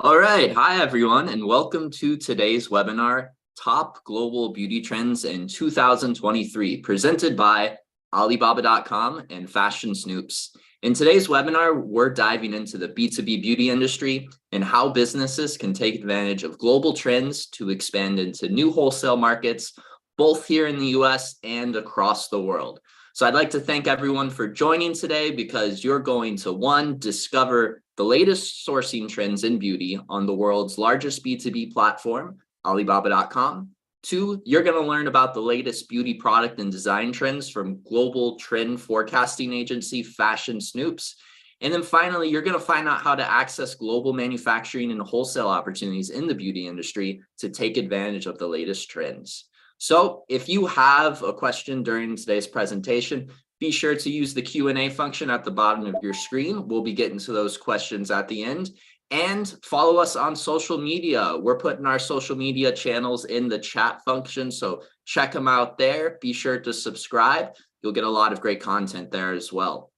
All right. Hi, everyone, and welcome to today's webinar, Top Global Beauty Trends in 2023, presented by Alibaba.com and Fashion Snoops. In today's webinar, we're diving into the B2B beauty industry and how businesses can take advantage of global trends to expand into new wholesale markets, both here in the US and across the world. So I'd like to thank everyone for joining today because you're going to, one, discover the latest sourcing trends in beauty on the world's largest B2B platform, Alibaba.com. Two, you're going to learn about the latest beauty product and design trends from global trend forecasting agency Fashion Snoops. And then finally, you're going to find out how to access global manufacturing and wholesale opportunities in the beauty industry to take advantage of the latest trends. So if you have a question during today's presentation, be sure to use the Q&A function at the bottom of your screen. We'll be getting to those questions at the end. And follow us on social media. We're putting our social media channels in the chat function, so check them out there. Be sure to subscribe. You'll get a lot of great content there as well.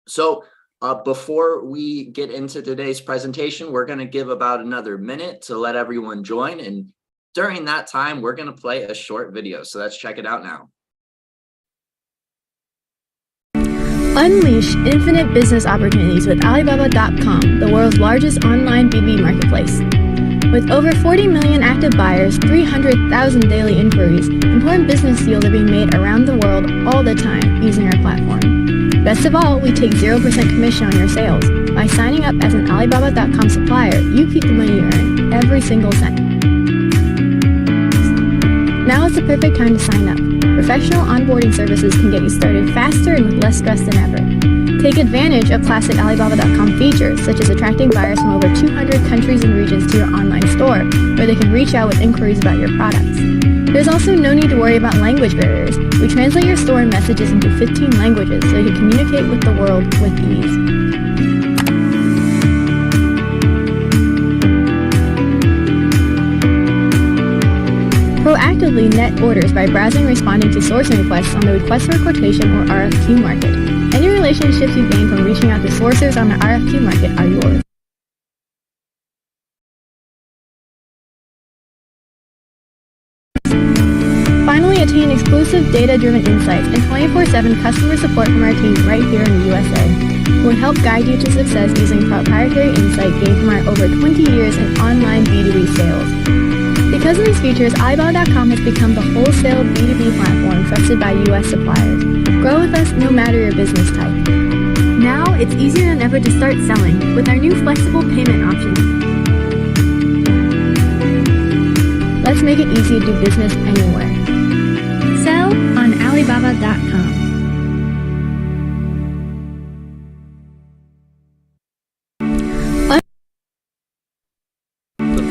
So before we get into today's presentation, we're going to give about another minute to let everyone join. And during that time, we're going to play a short video. So let's check it out now. Unleash infinite business opportunities with Alibaba.com, the world's largest online BB marketplace. With over 40 million active buyers, 300,000 daily inquiries, important business deals are being made around the world all the time using our platform. Best of all, we take 0% commission on your sales. By signing up as an Alibaba.com supplier, you keep the money you earn, every single cent. Now is the perfect time to sign up. Professional onboarding services can get you started faster and with less stress than ever. Take advantage of classic Alibaba.com features, such as attracting buyers from over 200 countries and regions to your online store, where they can reach out with inquiries about your products. There's also no need to worry about language barriers. We translate your store messages into 15 languages so you can communicate with the world with ease. Proactively net orders by browsing and responding to sourcing requests on the Request for Quotation or RFQ market. Any relationships you gain from reaching out to sourcers on the RFQ market are yours. Finally, attain exclusive data-driven insights and 24/7 customer support from our team right here in the USA. We'll help guide you to success using proprietary insight gained from our over 20 years in online B2B sales. Because of these features, Alibaba.com has become the wholesale B2B platform trusted by U.S. suppliers. Grow with us no matter your business type. Now, it's easier than ever to start selling with our new flexible payment options. Let's make it easy to do business anywhere. Sell on Alibaba.com.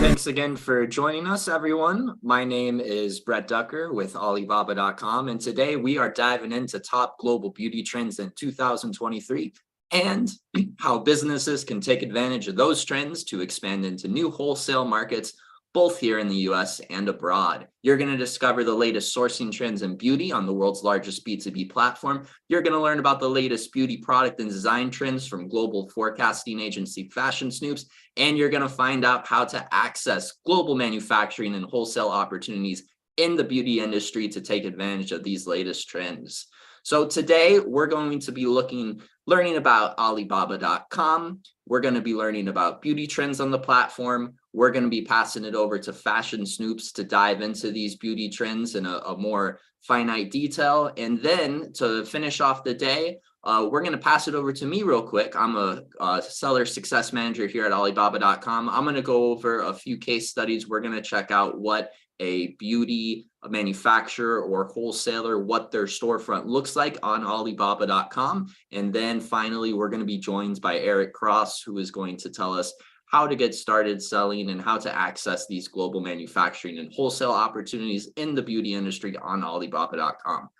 Thanks again for joining us, everyone. My name is Brett Ducker with Alibaba.com, and today we are diving into top global beauty trends in 2023 and how businesses can take advantage of those trends to expand into new wholesale markets, both here in the US and abroad. You're going to discover the latest sourcing trends in beauty on the world's largest B2B platform. You're going to learn about the latest beauty product and design trends from global forecasting agency Fashion Snoops, and you're going to find out how to access global manufacturing and wholesale opportunities in the beauty industry to take advantage of these latest trends. So today we're going to be learning about Alibaba.com. We're going to be learning about beauty trends on the platform. We're going to be passing it over to Fashion Snoops to dive into these beauty trends in a more finite detail. And then to finish off the day, we're going to pass it over to me real quick. I'm a seller success manager here at Alibaba.com. I'm going to go over a few case studies. We're going to check out what a beauty manufacturer or wholesaler, what their storefront looks like on Alibaba.com. And then finally, we're going to be joined by Eric Cross, who is going to tell us how to get started selling and how to access these global manufacturing and wholesale opportunities in the beauty industry on Alibaba.com.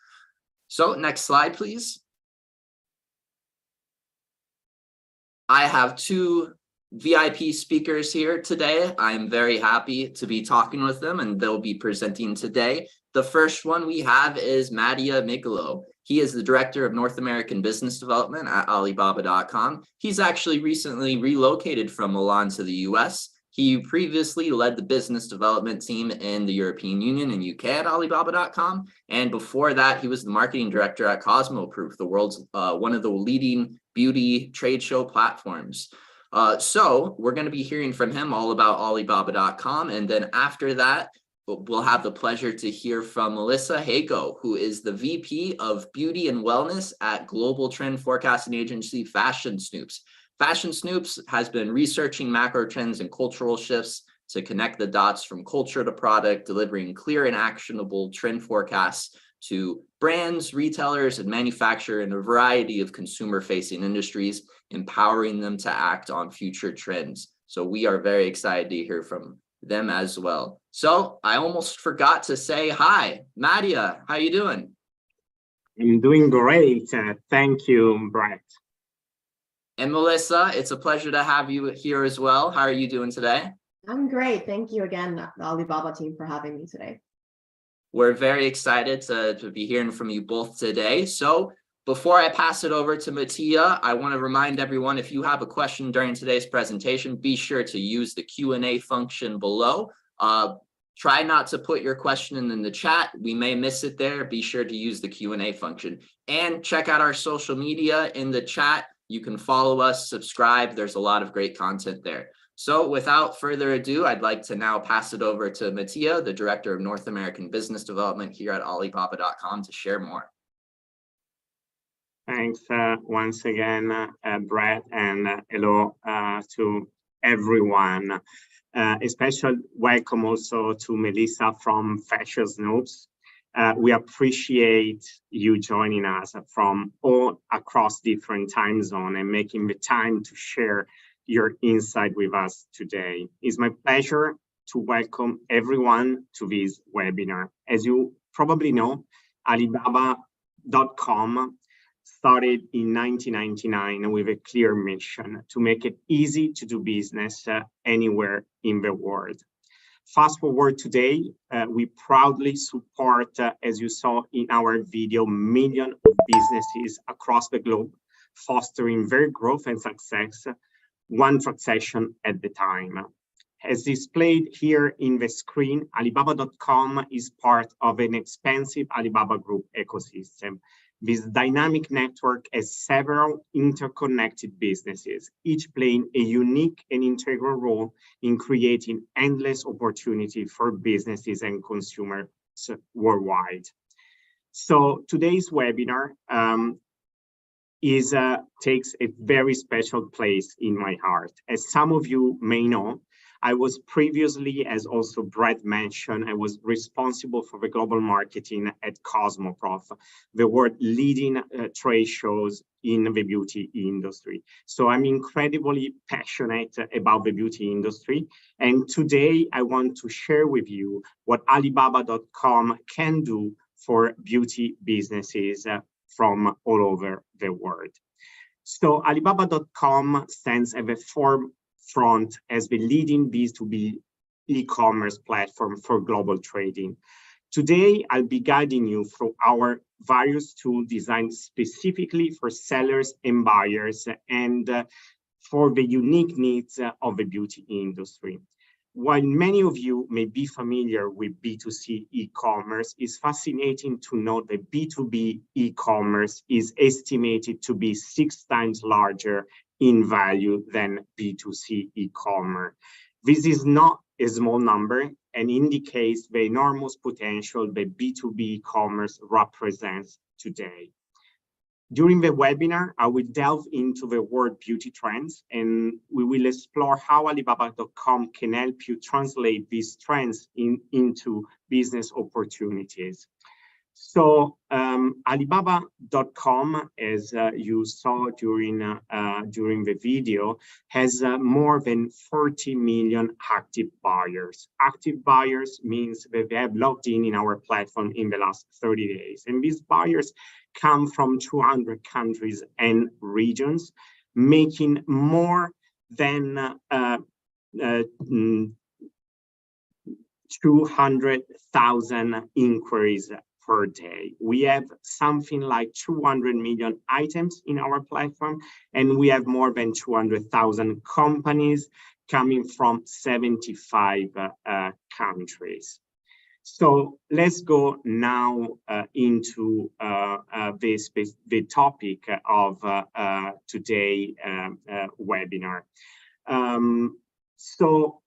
So next slide, please. I have two VIP speakers here today. I'm very happy to be talking with them, and they'll be presenting today. The first one we have is Mattia Miglio. He is the Director of North American Business Development at Alibaba.com. He's actually recently relocated from Milan to the US, He previously led the business development team in the European Union and UK at Alibaba.com. And before that, he was the marketing director at Cosmoproof, the world's one of the leading beauty trade show platforms. So we're going to be hearing from him all about Alibaba.com. And then after that, we'll have the pleasure to hear from Melissa Hago, who is the VP of Beauty and Wellness at global trend forecasting agency Fashion Snoops. Fashion Snoops has been researching macro trends and cultural shifts to connect the dots from culture to product, delivering clear and actionable trend forecasts to brands, retailers, and manufacturers in a variety of consumer-facing industries, empowering them to act on future trends. So we are very excited to hear from them as well. So I almost forgot to say hi. Mattia, how you doing? I'm doing great. Thank you, Brett. And Melissa, it's a pleasure to have you here as well. How are you doing today? I'm great. Thank you again, the Alibaba team, for having me today. We're very excited to be hearing from you both today. So before I pass it over to Mattia, I want to remind everyone, if you have a question during today's presentation, be sure to use the Q&A function below. Try not to put your question in the chat. We may miss it there. Be sure to use the Q&A function. And check out our social media in the chat. You can follow us, subscribe. There's a lot of great content there. So without further ado, I'd like to now pass it over to Mattia, the Director of North American Business Development here at Alibaba.com, to share more. Thanks once again, Brett, and hello to everyone. A special welcome also to Melissa from Fashion Snoops. We appreciate you joining us from all across different time zones and making the time to share your insight with us today. It's my pleasure to welcome everyone to this webinar. As you probably know, Alibaba.com started in 1999 with a clear mission to make it easy to do business anywhere in the world. Fast forward today, we proudly support, as you saw in our video, millions of businesses across the globe, fostering their growth and success, one transaction at a time. As displayed here in the screen, Alibaba.com is part of an expansive Alibaba Group ecosystem. This dynamic network has several interconnected businesses, each playing a unique and integral role in creating endless opportunity for businesses and consumers worldwide. So today's webinar takes a very special place in my heart. As some of you may know, I was previously, as also Brett mentioned, I was responsible for the global marketing at Cosmoproof, the world leading trade shows in the beauty industry. So I'm incredibly passionate about the beauty industry. And today I want to share with you what Alibaba.com can do for beauty businesses from all over the world. So Alibaba.com stands at the forefront as the leading B2B e-commerce platform for global trading. Today, I'll be guiding you through our various tools designed specifically for sellers and buyers and for the unique needs of the beauty industry. While many of you may be familiar with B2C e-commerce, it's fascinating to note that B2B e-commerce is estimated to be 6 times larger in value than B2C e-commerce. This is not a small number and indicates the enormous potential that B2B e-commerce represents today. During the webinar, I will delve into the world beauty trends, and we will explore how Alibaba.com can help you translate these trends into business opportunities. So Alibaba.com, as you saw during the video, has more than 40 million active buyers. Active buyers means that they have logged in our platform in the last 30 days. And these buyers come from 200 countries and regions, making more than 200,000 inquiries per day. We have something like 200 million items in our platform, and we have more than 200,000 companies coming from 75 countries. So let's go now into the topic of today's webinar. So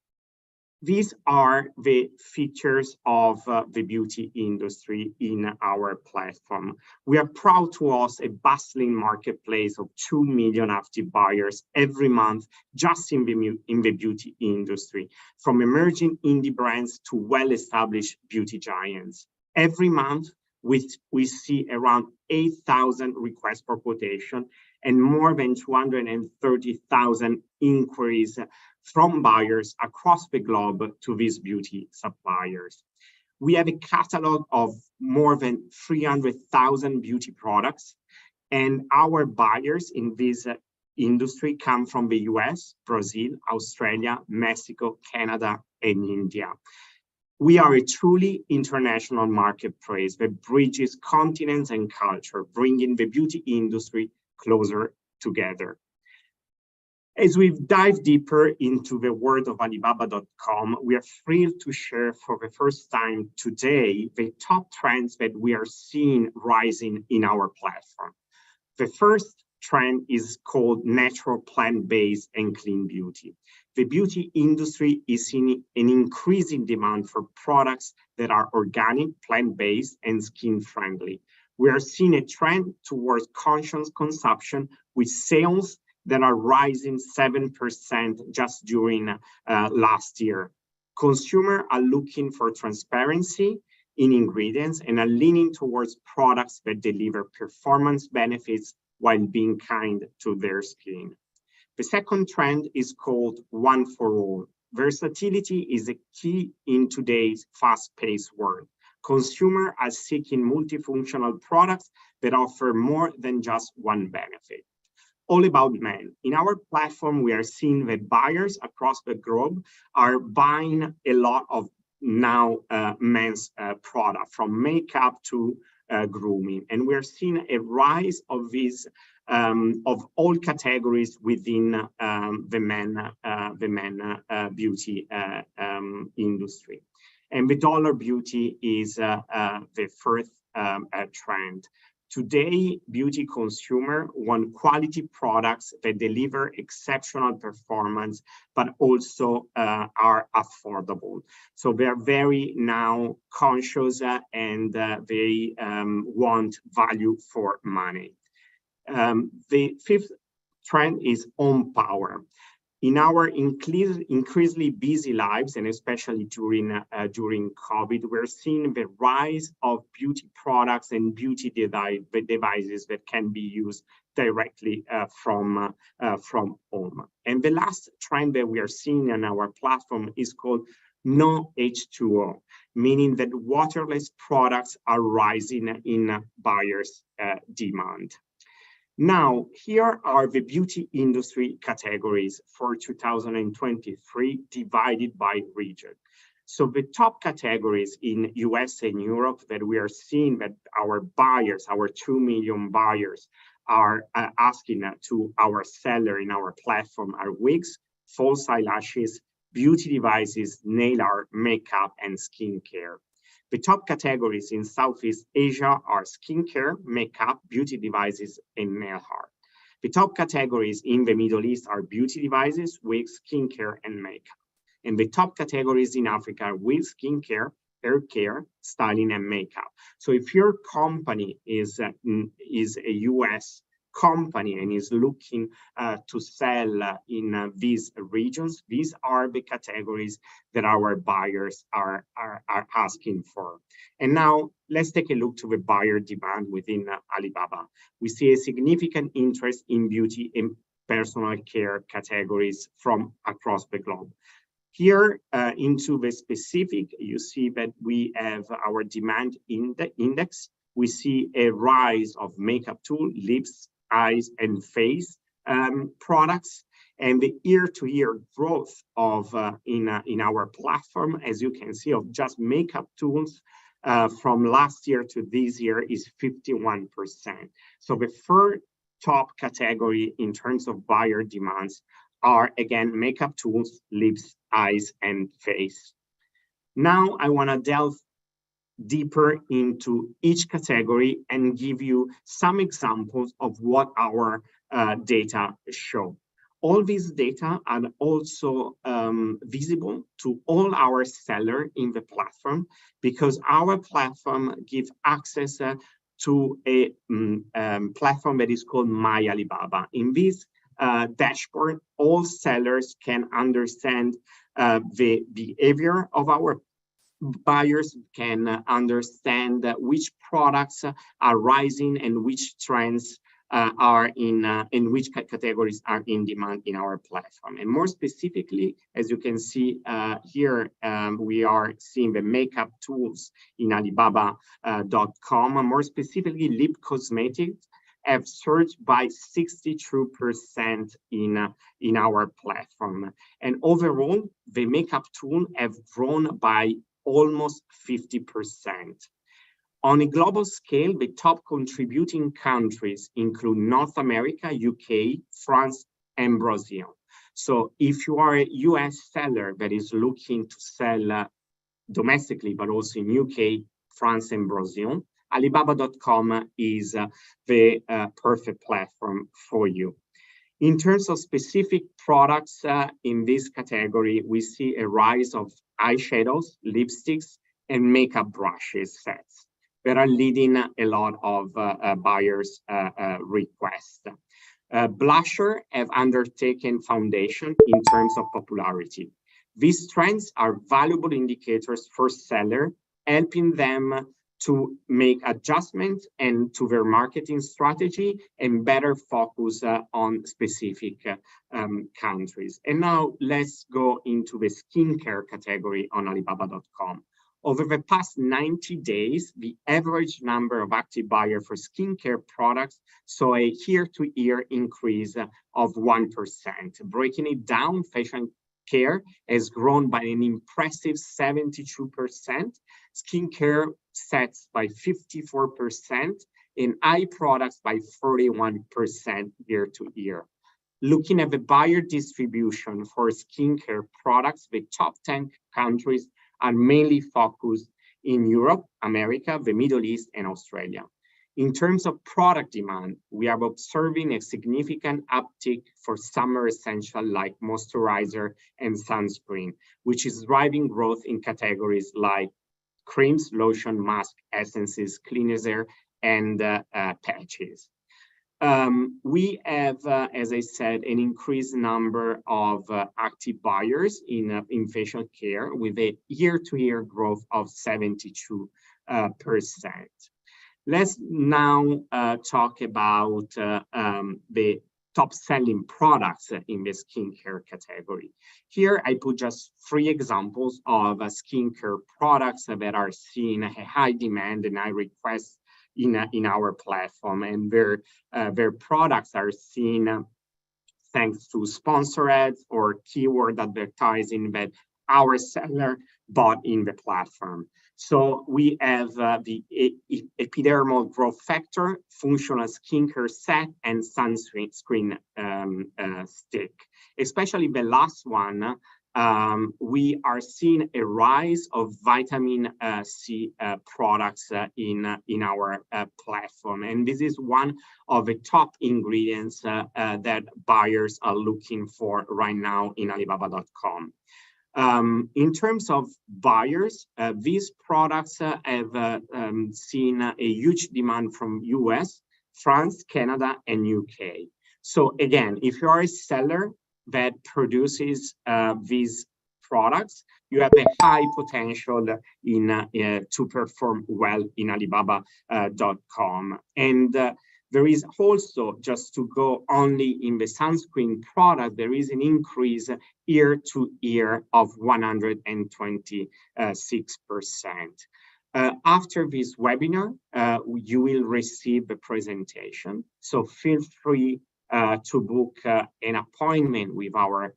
these are the features of the beauty industry in our platform. We are proud to host a bustling marketplace of 2 million active buyers every month just in the beauty industry, from emerging indie brands to well-established beauty giants. Every month, we see around 8,000 requests for quotation and more than 230,000 inquiries from buyers across the globe to these beauty suppliers. We have a catalog of more than 300,000 beauty products, and our buyers in this industry come from the US, Brazil, Australia, Mexico, Canada, and India. We are a truly international marketplace that bridges continents and culture, bringing the beauty industry closer together. As we dive deeper into the world of Alibaba.com, we are thrilled to share for the first time today the top trends that we are seeing rising in our platform. The first trend is called natural, plant-based, and clean beauty. The beauty industry is seeing an increasing demand for products that are organic, plant-based, and skin-friendly. We are seeing a trend towards conscious consumption with sales that are rising 7% just during last year. Consumers are looking for transparency in ingredients and are leaning towards products that deliver performance benefits while being kind to their skin. The second trend is called one for all. Versatility is a key in today's fast-paced world. Consumers are seeking multifunctional products that offer more than just one benefit. All about men. In our platform, we are seeing that buyers across the globe are buying a lot of now men's product, from makeup to grooming. And we're seeing a rise of these of all categories within the men beauty industry. And the dollar beauty is the first trend. Today, beauty consumers want quality products that deliver exceptional performance, but also are affordable. So they're very now conscious and they want value for money. The fifth trend is own power. In our increasingly busy lives, and especially during COVID, we're seeing the rise of beauty products and beauty devices that can be used directly from home. And the last trend that we are seeing on our platform is called no H2O, meaning that waterless products are rising in buyers' demand. Now, here are the beauty industry categories for 2023 divided by region. So the top categories in US and Europe that we are seeing that our buyers, our 2 million buyers, are asking to our seller in our platform are wigs, false eyelashes, beauty devices, nail art, makeup, and skincare. The top categories in Southeast Asia are skincare, makeup, beauty devices, and nail art. The top categories in the Middle East are beauty devices, wigs, skincare, and makeup. And the top categories in Africa are wigs, skincare, hair care, styling, and makeup. So if your company is a US company and is looking to sell in these regions, these are the categories that our buyers are asking for. And now let's take a look to the buyer demand within Alibaba. We see a significant interest in beauty and personal care categories from across the globe. Here into the specific, you see that we have our demand index. We see a rise of makeup tool, lips, eyes, and face products, and the year-to-year growth of in our platform, as you can see, of just makeup tools from last year to this year is 51%. So the third top category in terms of buyer demands are, again, makeup tools, lips, eyes, and face. Now I want to delve deeper into each category and give you some examples of what our data show. All these data are also visible to all our sellers in the platform, because our platform gives access to a platform that is called My Alibaba. In this dashboard, all sellers can understand the behavior of our buyers, can understand which products are rising and which trends are in which categories are in demand in our platform. And more specifically, as you can see here, we are seeing the makeup tools in Alibaba.com. More specifically, lip cosmetics have surged by 62% in our platform. And overall, the makeup tool have grown by almost 50%. On a global scale, the top contributing countries include North America, UK, France, and Brazil. So if you are a US seller that is looking to sell domestically, but also in UK, France, and Brazil, Alibaba.com is the perfect platform for you. In terms of specific products in this category, we see a rise of eyeshadows, lipsticks, and makeup brushes sets that are leading a lot of buyers' requests. Blusher have undertaken foundation in terms of popularity. These trends are valuable indicators for sellers, helping them to make adjustments and to their marketing strategy and better focus on specific countries. And now let's go into the skincare category on Alibaba.com. Over the past 90 days, the average number of active buyers for skincare products saw a year-to-year increase of 1%. Breaking it down, fashion care has grown by an impressive 72%, skincare sets by 54%, and eye products by 41% year to year. Looking at the buyer distribution for skincare products, the top 10 countries are mainly focused in Europe, America, the Middle East, and Australia. In terms of product demand, we are observing a significant uptick for summer essentials like moisturizer and sunscreen, which is driving growth in categories like creams, lotion, mask, essences, cleanser, and patches. We have, as I said, an increased number of active buyers in facial care with a year-to-year growth of 72%. Let's now talk about the top selling products in the skincare category. Here, I put just 3 examples of skincare products that are seeing a high demand and high request in our platform, and their products are seen thanks to sponsor ads or keyword advertising that our seller bought in the platform. So we have the epidermal growth factor, functional skincare set, and sunscreen stick. Especially the last one, we are seeing a rise of vitamin C products in our platform. And this is one of the top ingredients that buyers are looking for right now in Alibaba.com. In terms of buyers, these products have seen a huge demand from US, France, Canada, and UK. So again, if you are a seller that produces these products, you have a high potential to perform well in Alibaba.com. And there is also, just to go only in the sunscreen product, there is an increase year to year of 126%. After this webinar, you will receive the presentation. So feel free to book an appointment with our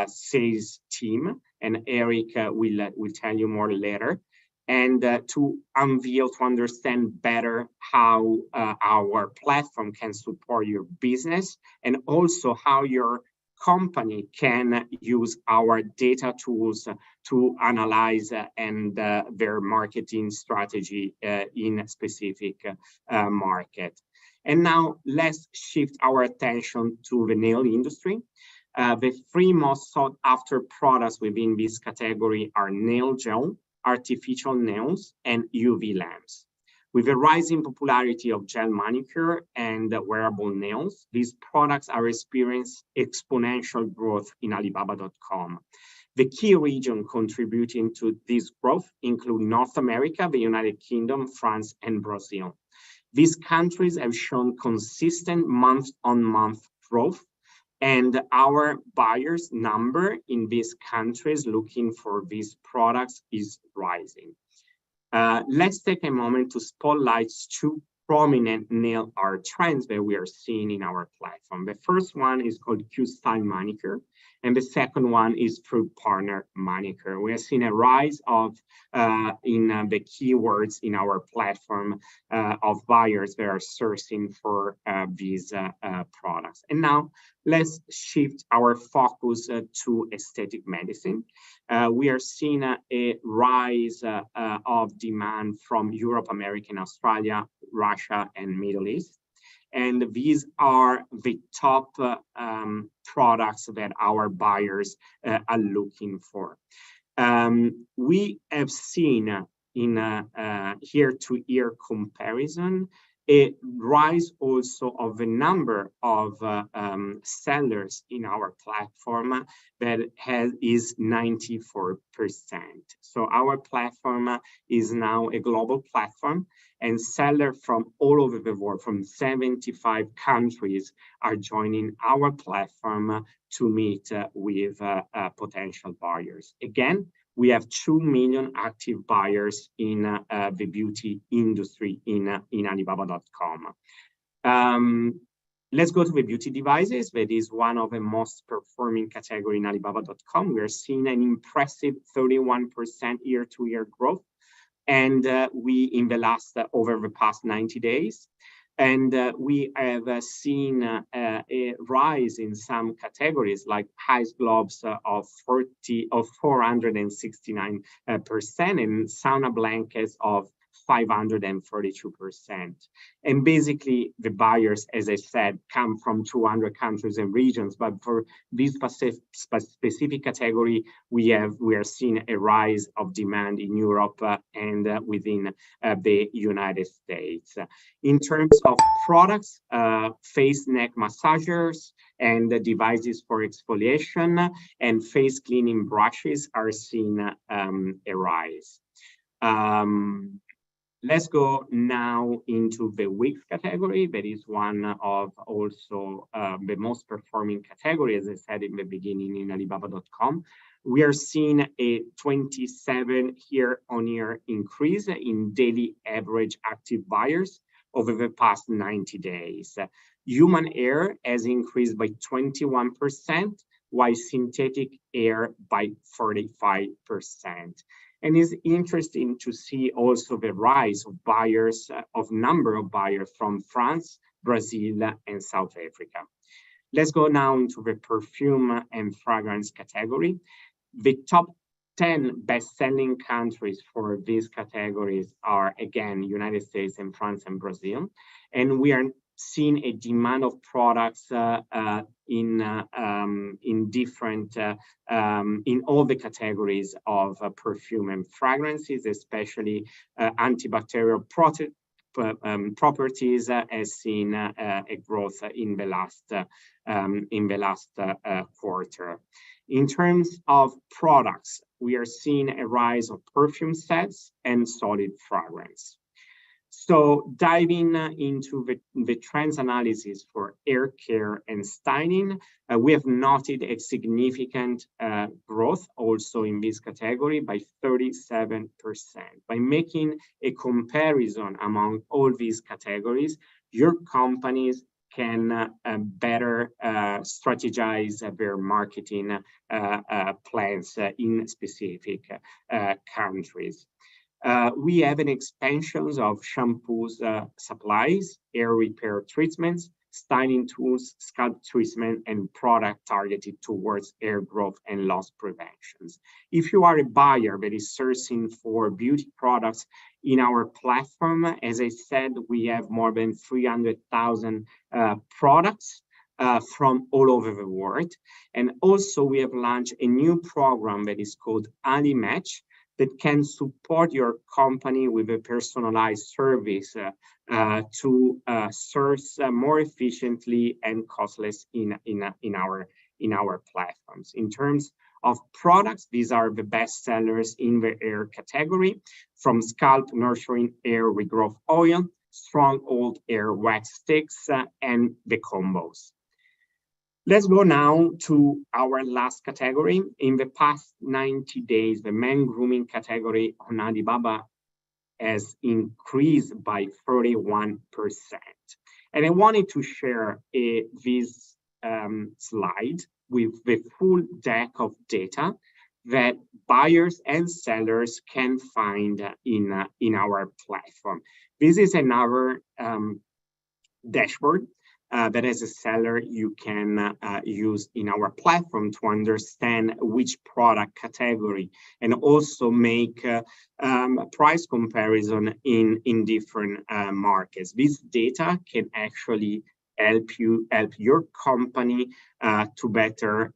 sales team, and Eric will tell you more later, and to unveil, to understand better how our platform can support your business, and also how your company can use our data tools to analyze and their marketing strategy in a specific market. And now let's shift our attention to the nail industry. The three most sought after products within this category are nail gel, artificial nails, and UV lamps. With the rising popularity of gel manicure and wearable nails, these products are experiencing exponential growth in Alibaba.com. The key regions contributing to this growth include North America, the United Kingdom, France, and Brazil. These countries have shown consistent month-on-month growth, and our buyers' number in these countries looking for these products is rising. Let's take a moment to spotlight two prominent nail art trends that we are seeing in our platform. The first one is called Q-Style Manicure, and the second one is Fruit Partner Manicure. We have seen a rise of in the keywords in our platform of buyers that are searching for these products. And now let's shift our focus to aesthetic medicine. We are seeing a rise of demand from Europe, America, and Australia, Russia, and Middle East. And these are the top products that our buyers are looking for. We have seen in a year-to-year comparison a rise also of the number of sellers in our platform that is 94%. So our platform is now a global platform, and sellers from all over the world, from 75 countries, are joining our platform to meet with potential buyers. Again, we have 2 million active buyers in the beauty industry in Alibaba.com. Let's go to the beauty devices. That is one of the most performing category in Alibaba.com. We are seeing an impressive 31% year-to-year growth, and in over the past 90 days. And we have seen a rise in some categories like ice globes of 469%, and sauna blankets of 542%. And basically, the buyers, as I said, come from 200 countries and regions. But for this specific category, we are seeing a rise of demand in Europe and within the United States. In terms of products, face neck massagers and devices for exfoliation and face cleaning brushes are seeing a rise. Let's go now into the wigs category. That is one of also the most performing category, as I said in the beginning, in Alibaba.com. We are seeing a 27 year-on-year increase in daily average active buyers over the past 90 days. Human hair has increased by 21%, while synthetic hair by 45%. And it's interesting to see also the rise of buyers, of number of buyers from France, Brazil, and South Africa. Let's go now into the perfume and fragrance category. The top 10 best-selling countries for these categories are, again, United States and France and Brazil. And we are seeing a demand of products in all the categories of perfume and fragrances, especially antibacterial properties has seen a growth in the last quarter. In terms of products, we are seeing a rise of perfume sets and solid fragrance. So diving into the trends analysis for hair care and styling, we have noted a significant growth also in this category by 37%. By making a comparison among all these categories, your companies can better strategize their marketing plans in specific countries. We have an expansion of shampoos supplies, hair repair treatments, styling tools, scalp treatment, and product targeted towards hair growth and loss preventions. If you are a buyer that is searching for beauty products in our platform, as I said, we have more than 300,000 products from all over the world. And also we have launched a new program that is called Ali Match that can support your company with a personalized service to source more efficiently and costless in our platforms. In terms of products, these are the best sellers in the hair category, from scalp nurturing hair regrowth oil, strong old hair wax sticks, and the combos. Let's go now to our last category. In the past 90 days, the men grooming category on Alibaba has increased by 31%. And I wanted to share this slide with the full deck of data that buyers and sellers can find in our platform. This is another dashboard that as a seller you can use in our platform to understand which product category and also make price comparison in different markets. This data can actually help your company to better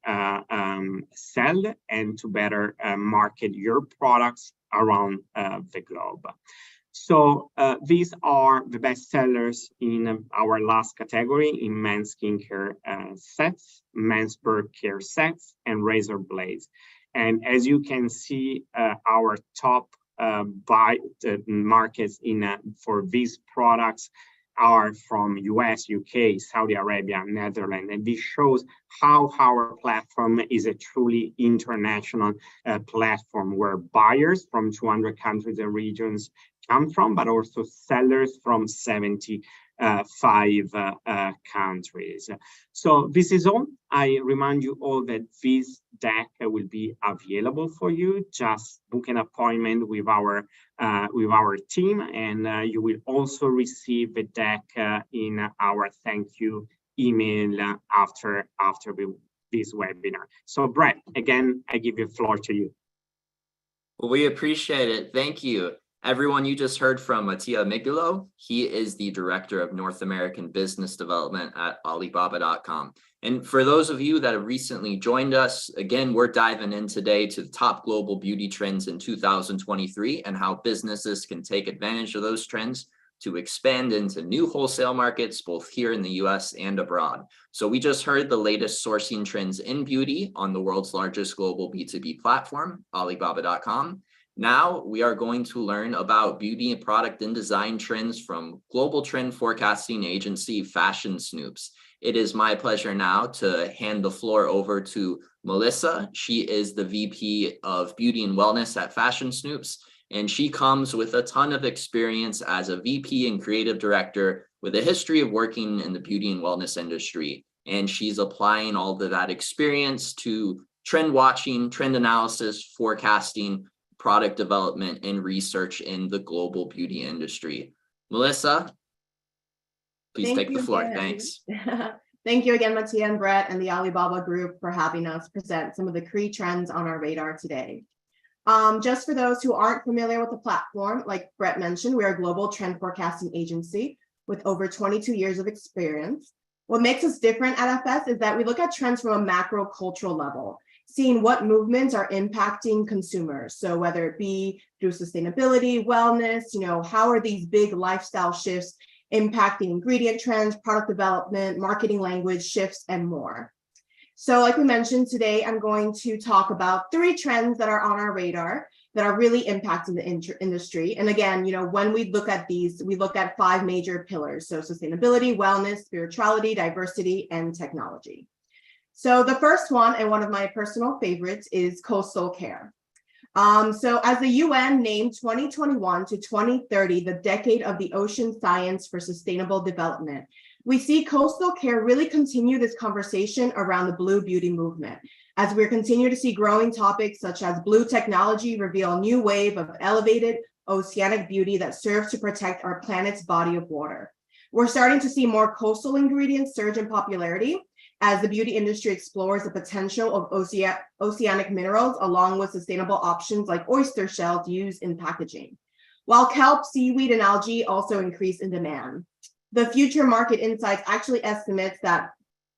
sell and to better market your products around the globe. So these are the best sellers in our last category in men's skincare sets, men's bird care sets, and razor blades. And as you can see, our top markets for these products are from US, UK, Saudi Arabia, Netherlands. And this shows how our platform is a truly international platform where buyers from 200 countries and regions come from, but also sellers from 75 countries. So this is all. I remind you all that this deck will be available for you. Just book an appointment with our team, and you will also receive the deck in our thank you email after this webinar. So Brett, again, I give the floor to you. Well, we appreciate it. Thank you. Everyone, you just heard from Mattia Miglio. He is the Director of North American Business Development at Alibaba.com. And for those of you that have recently joined us, again, we're diving in today to the top global beauty trends in 2023 and how businesses can take advantage of those trends to expand into new wholesale markets, both here in the US and abroad. So we just heard the latest sourcing trends in beauty on the world's largest global B2B platform, Alibaba.com. Now we are going to learn about beauty and product and design trends from global trend forecasting agency Fashion Snoops. It is my pleasure now to hand the floor over to Melissa. She is the VP of Beauty and Wellness at Fashion Snoops, and she comes with a ton of experience as a VP and creative director with a history of working in the beauty and wellness industry. And she's applying all of that experience to trend watching, trend analysis, forecasting, product development, and research in the global beauty industry. Melissa, please take the floor. Thanks. Thank you again, Mattia and Brett and the Alibaba Group for having us present some of the key trends on our radar today. Just for those who aren't familiar with the platform, like Brett mentioned, we're a global trend forecasting agency with over 22 years of experience. What makes us different at FS is that we look at trends from a macro cultural level, seeing what movements are impacting consumers. So whether it be through sustainability, wellness, how are these big lifestyle shifts impacting ingredient trends, product development, marketing language shifts, and more. So like we mentioned today, I'm going to talk about 3 trends that are on our radar that are really impacting the industry. And again, when we look at these, we look at 5 major pillars. So sustainability, wellness, spirituality, diversity, and technology. So the first one, and one of my personal favorites, is coastal care. So as the UN named 2021 to 2030 the decade of the ocean science for sustainable development, we see coastal care really continue this conversation around the blue beauty movement, as we continue to see growing topics such as blue technology reveal a new wave of elevated oceanic beauty that serves to protect our planet's body of water. We're starting to see more coastal ingredients surge in popularity as the beauty industry explores the potential of oceanic minerals along with sustainable options like oyster shells used in packaging. While kelp, seaweed, and algae also increase in demand. The Future Market Insights actually estimates that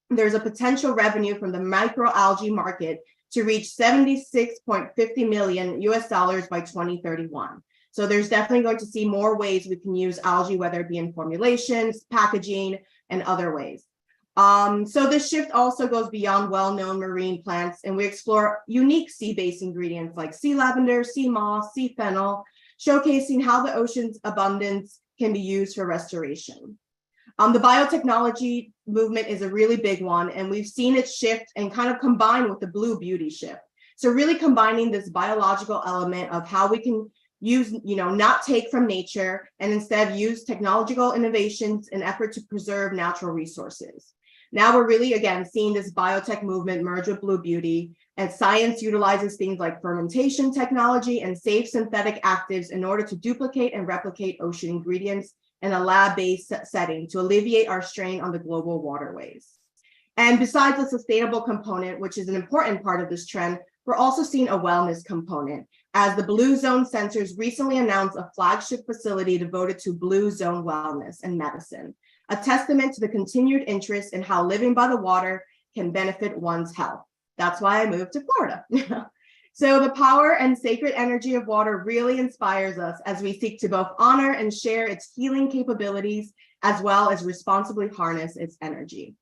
there's a potential revenue from the microalgae market to reach $76.50 million by 2031. So there's definitely going to see more ways we can use algae, whether it be in formulations, packaging, and other ways. So this shift also goes beyond well-known marine plants, and we explore unique sea-based ingredients like sea lavender, sea moss, sea fennel, showcasing how the ocean's abundance can be used for restoration. The biotechnology movement is a really big one, and we've seen it shift and kind of combine with the blue beauty shift. So really combining this biological element of how we can use, not take from nature and instead use technological innovations in effort to preserve natural resources. Now we're really, again, seeing this biotech movement merge with blue beauty, and science utilizes things like fermentation technology and safe synthetic actives in order to duplicate and replicate ocean ingredients in a lab-based setting to alleviate our strain on the global waterways. And besides the sustainable component, which is an important part of this trend, we're also seeing a wellness component, as the Blue Zone Sensors recently announced a flagship facility devoted to Blue Zone wellness and medicine, a testament to the continued interest in how living by the water can benefit one's health. That's why I moved to Florida. So the power and sacred energy of water really inspires us as we seek to both honor and share its healing capabilities, as well as responsibly harness its energy.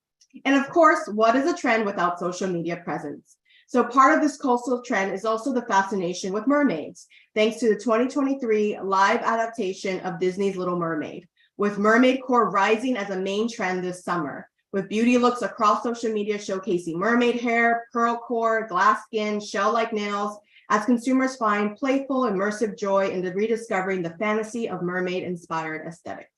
And of course, what is a trend without social media presence? So part of this coastal trend is also the fascination with mermaids, thanks to the 2023 live adaptation of Disney's Little Mermaid, with mermaid core rising as a main trend this summer, with beauty looks across social media showcasing mermaid hair, pearl core, glass skin, shell-like nails, as consumers find playful, immersive joy in rediscovering the fantasy of mermaid-inspired aesthetics.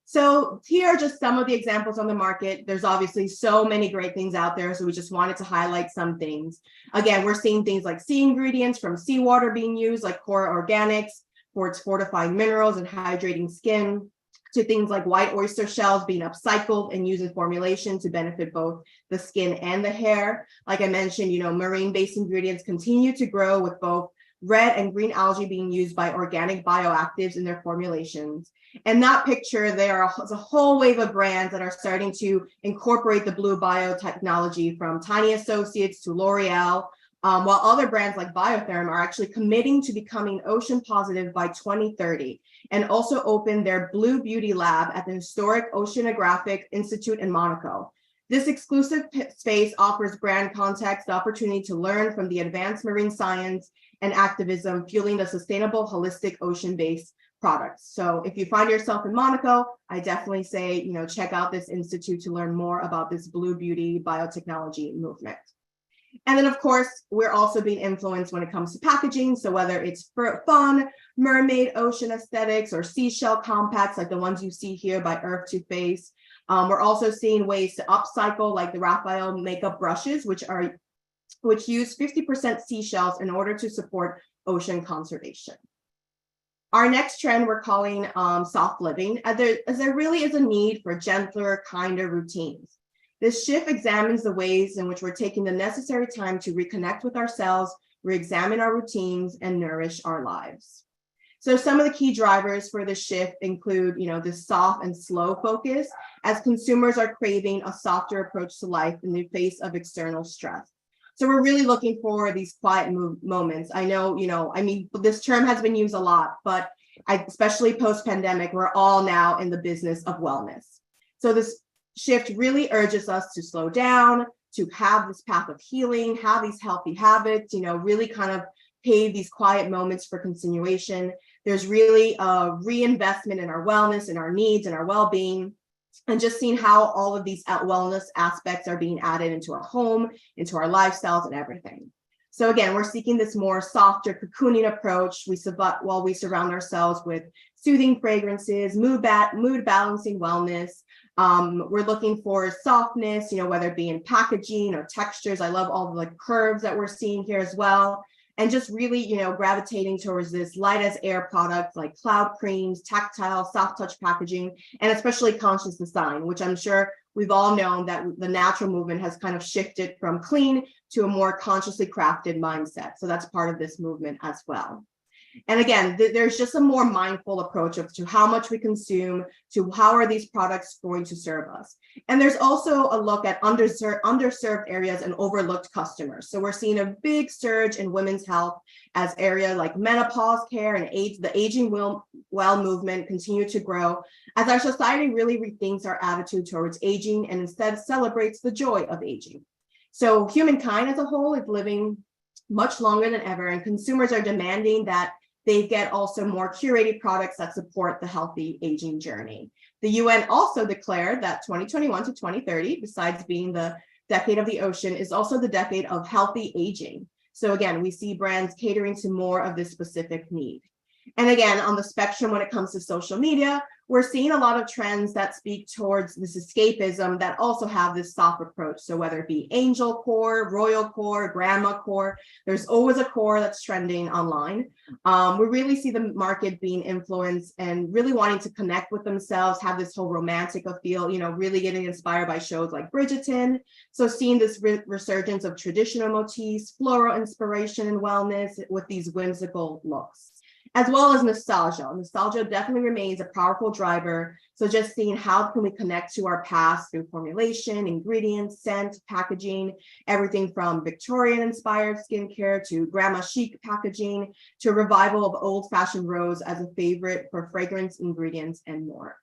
So here are just some of the examples on the market. There's obviously so many great things out there, so we just wanted to highlight some things. Again, we're seeing things like sea ingredients from seawater being used, like core organics, for its fortifying minerals and hydrating skin, to things like white oyster shells being upcycled and used in formulation to benefit both the skin and the hair. Like I mentioned, marine-based ingredients continue to grow, with both red and green algae being used by organic bioactives in their formulations. And that picture, there's a whole wave of brands that are starting to incorporate the blue biotechnology, from Tiny Associates to L'Oreal, while other brands like Biotherm are actually committing to becoming ocean positive by 2030, and also open their Blue Beauty Lab at the historic Oceanographic Institute in Monaco. This exclusive space offers brand contacts the opportunity to learn from the advanced marine science and activism fueling the sustainable, holistic ocean-based products. So if you find yourself in Monaco, I definitely say, check out this institute to learn more about this blue beauty biotechnology movement. And then, of course, we're also being influenced when it comes to packaging. So whether it's for fun, mermaid, ocean aesthetics, or seashell compacts like the ones you see here by Earth to Face, we're also seeing ways to upcycle, like the Raphael makeup brushes, which use 50% seashells in order to support ocean conservation. Our next trend we're calling soft living, as there really is a need for gentler, kinder routines. This shift examines the ways in which we're taking the necessary time to reconnect with ourselves, re-examine our routines, and nourish our lives. So some of the key drivers for this shift include, this soft and slow focus, as consumers are craving a softer approach to life in the face of external stress. So we're really looking for these quiet moments. I know, this term has been used a lot, but especially post-pandemic, we're all now in the business of wellness. So this shift really urges us to slow down, to have this path of healing, have these healthy habits, really kind of pave these quiet moments for continuation. There's really a reinvestment in our wellness, in our needs, and our well-being, and just seeing how all of these wellness aspects are being added into our home, into our lifestyles, and everything. So again, we're seeking this more softer cocooning approach while we surround ourselves with soothing fragrances, mood balancing wellness. We're looking for softness, whether it be in packaging or textures. I love all the curves that we're seeing here as well. and just really, gravitating towards this light as air products like cloud creams, tactile, soft touch packaging, and especially conscious design, which I'm sure we've all known that the natural movement has kind of shifted from clean to a more consciously crafted mindset. So that's part of this movement as well. And again, there's just a more mindful approach to how much we consume, to how are these products going to serve us. And there's also a look at underserved areas and overlooked customers. So we're seeing a big surge in women's health as area like menopause care and the aging well movement continue to grow as our society really rethinks our attitude towards aging and instead celebrates the joy of aging. So humankind as a whole is living much longer than ever, and consumers are demanding that they get also more curated products that support the healthy aging journey. The UN also declared that 2021 to 2030, besides being the decade of the ocean, is also the decade of healthy aging. So again, we see brands catering to more of this specific need. And again, on the spectrum, when it comes to social media, we're seeing a lot of trends that speak towards this escapism that also have this soft approach. So whether it be angel core, royal core, grandma core, there's always a core that's trending online. We really see the market being influenced and really wanting to connect with themselves, have this whole romantic feel, really getting inspired by shows like Bridgerton. So seeing this resurgence of traditional motifs, floral inspiration and wellness with these whimsical looks, as well as nostalgia. Nostalgia definitely remains a powerful driver. So just seeing how can we connect to our past through formulation, ingredients, scent, packaging, everything from Victorian-inspired skincare to grandma chic packaging to a revival of old-fashioned rose as a favorite for fragrance, ingredients, and more.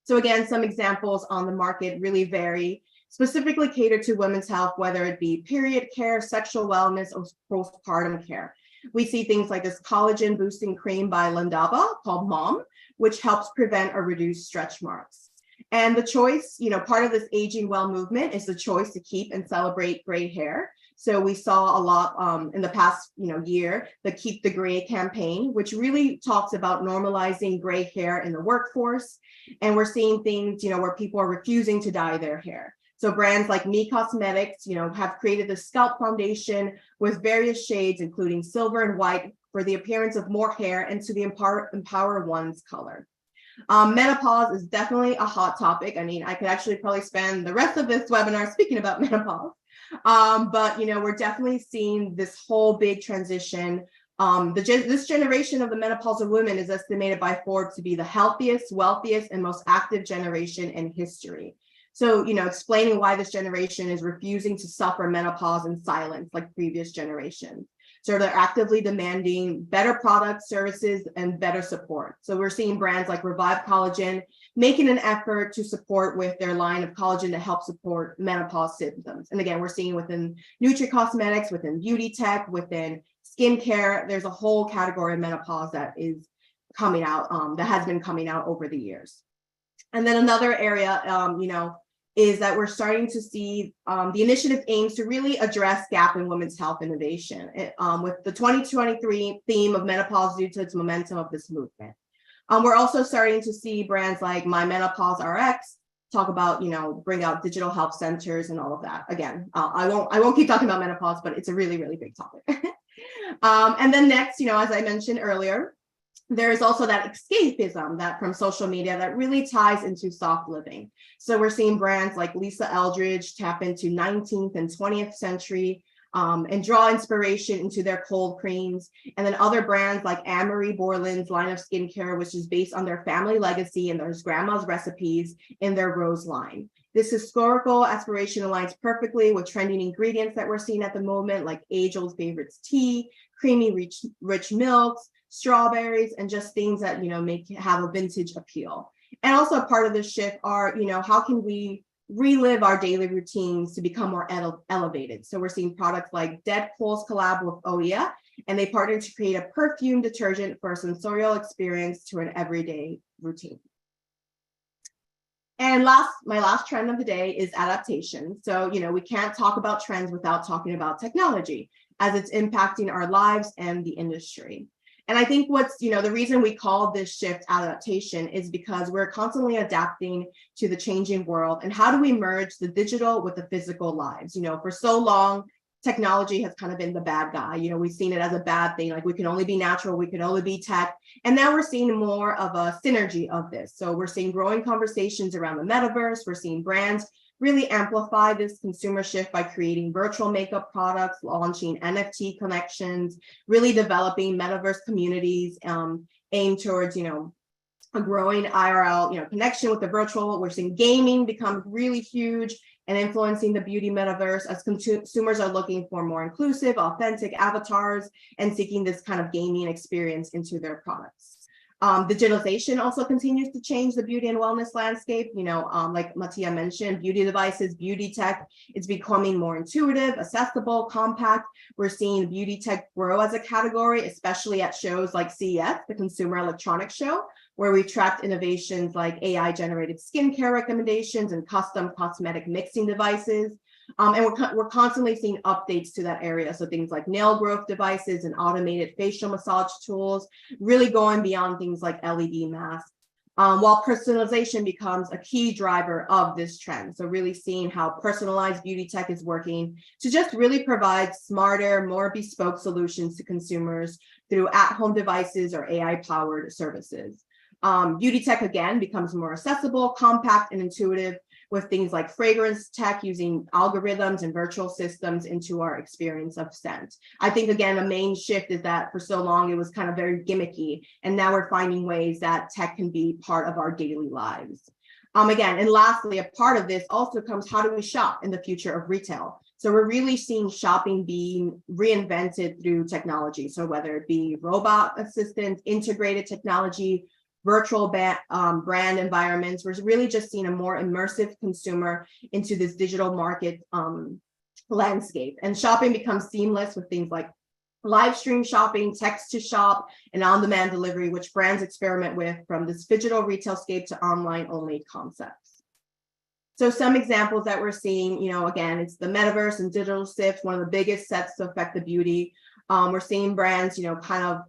So again, some examples on the market really vary, specifically catered to women's health, whether it be period care, sexual wellness, or postpartum care. We see things like this collagen boosting cream by Alibaba called Mom, which helps prevent or reduce stretch marks. And the choice, part of this aging well movement is the choice to keep and celebrate gray hair. So we saw a lot in the past, year, the Keep the Gray campaign, which really talks about normalizing gray hair in the workforce. And we're seeing things, where people are refusing to dye their hair. So brands like Me Cosmetics, have created the scalp foundation with various shades, including silver and white, for the appearance of more hair and to the empower one's color. Menopause is definitely a hot topic. I mean, I could actually probably spend the rest of this webinar speaking about menopause. But we're definitely seeing this whole big transition. This generation of the menopausal women is estimated by Forbes to be the healthiest, wealthiest, and most active generation in history. So, explaining why this generation is refusing to suffer menopause in silence like previous generations. So they're actively demanding better products, services, and better support. So we're seeing brands like Revive Collagen making an effort to support with their line of collagen to help support menopause symptoms. And again, we're seeing within nutri-cosmetics, within beauty tech, within skincare, there's a whole category of menopause that is coming out, that has been coming out over the years. And then another area, is that we're starting to see the initiative aims to really address gap in women's health innovation with the 2023 theme of menopause due to its momentum of this movement. We're also starting to see brands like My Menopause RX talk about, bring out digital health centers and all of that. Again, I won't keep talking about menopause, but it's a really, really big topic. And then next, as I mentioned earlier, there is also that escapism that from social media that really ties into soft living. So we're seeing brands like Lisa Eldridge tap into 19th and 20th century and draw inspiration into their cold creams. And then other brands like Anne-Marie Borland's line of skincare, which is based on their family legacy and their grandma's recipes in their Rose line. This historical aspiration aligns perfectly with trending ingredients that we're seeing at the moment, like age-old favorites tea, creamy, rich milks, strawberries, and just things that, have a vintage appeal. And also a part of this shift are, how can we relive our daily routines to become more elevated? So we're seeing products like Dead Coals collab with Oya, and they partnered to create a perfume detergent for a sensorial experience to an everyday routine. And my last trend of the day is adaptation. So, we can't talk about trends without talking about technology as it's impacting our lives and the industry. And I think what's, the reason we call this shift adaptation is because we're constantly adapting to the changing world. And how do we merge the digital with the physical lives? For so long, technology has kind of been the bad guy. We've seen it as a bad thing, like we can only be natural, we can only be tech. And now we're seeing more of a synergy of this. So we're seeing growing conversations around the metaverse. We're seeing brands really amplify this consumer shift by creating virtual makeup products, launching NFT connections, really developing metaverse communities aimed towards, a growing IRL, connection with the virtual. We're seeing gaming become really huge and influencing the beauty metaverse as consumers are looking for more inclusive, authentic avatars and seeking this kind of gaming experience into their products. Digitalization also continues to change the beauty and wellness landscape. Like Mattia mentioned, beauty devices, beauty tech, it's becoming more intuitive, accessible, compact. We're seeing beauty tech grow as a category, especially at shows like CES, the Consumer Electronics Show, where we tracked innovations like AI-generated skincare recommendations and custom cosmetic mixing devices. And we're constantly seeing updates to that area. So things like nail growth devices and automated facial massage tools, really going beyond things like LED masks. While personalization becomes a key driver of this trend. So really seeing how personalized beauty tech is working to just really provide smarter, more bespoke solutions to consumers through at-home devices or AI-powered services. Beauty tech, again, becomes more accessible, compact, and intuitive with things like fragrance tech using algorithms and virtual systems into our experience of scent. I think, again, a main shift is that for so long it was kind of very gimmicky, and now we're finding ways that tech can be part of our daily lives. Again, and lastly, a part of this also comes, how do we shop in the future of retail? So we're really seeing shopping being reinvented through technology. So whether it be robot assistants, integrated technology, virtual brand environments, we're really just seeing a more immersive consumer into this digital market landscape. And shopping becomes seamless with things like live stream shopping, text to shop, and on-demand delivery, which brands experiment with from this digital retail scape to online only concepts. So some examples that we're seeing, again, it's the metaverse and digital shift, one of the biggest sets to affect the beauty. We're seeing brands, kind of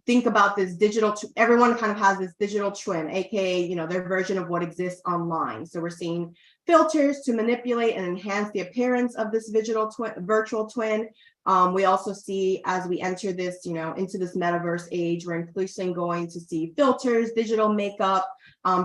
think about this digital, everyone kind of has this digital twin, aka, their version of what exists online. So we're seeing filters to manipulate and enhance the appearance of this virtual twin. We also see, as we enter this, into this metaverse age, we're increasingly going to see filters, digital makeup.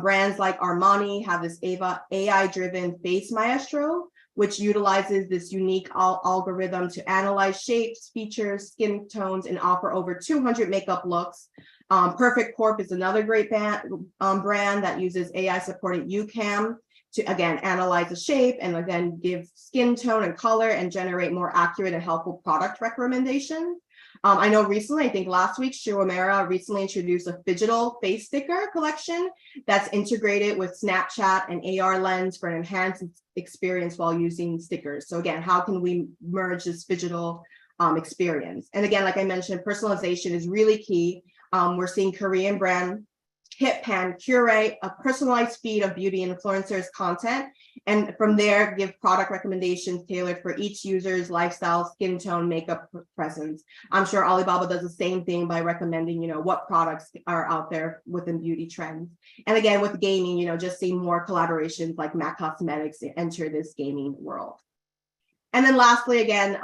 Brands like Armani have this AI-driven face maestro, which utilizes this unique algorithm to analyze shapes, features, skin tones, and offer over 200 makeup looks. Perfect Corp is another great brand that uses AI-supported UCAM to, again, analyze the shape and again, give skin tone and color and generate more accurate and helpful product recommendations. I know recently, I think last week, Shiomera recently introduced a digital face sticker collection that's integrated with Snapchat and AR lens for an enhanced experience while using stickers. So again, how can we merge this digital experience? And again, like I mentioned, personalization is really key. We're seeing Korean brand HitPan curate a personalized feed of beauty influencers content, and from there give product recommendations tailored for each user's lifestyle, skin tone, makeup presence. I'm sure Alibaba does the same thing by recommending, what products are out there within beauty trends. And again, with gaming, just seeing more collaborations like MAC Cosmetics enter this gaming world. And then lastly, again,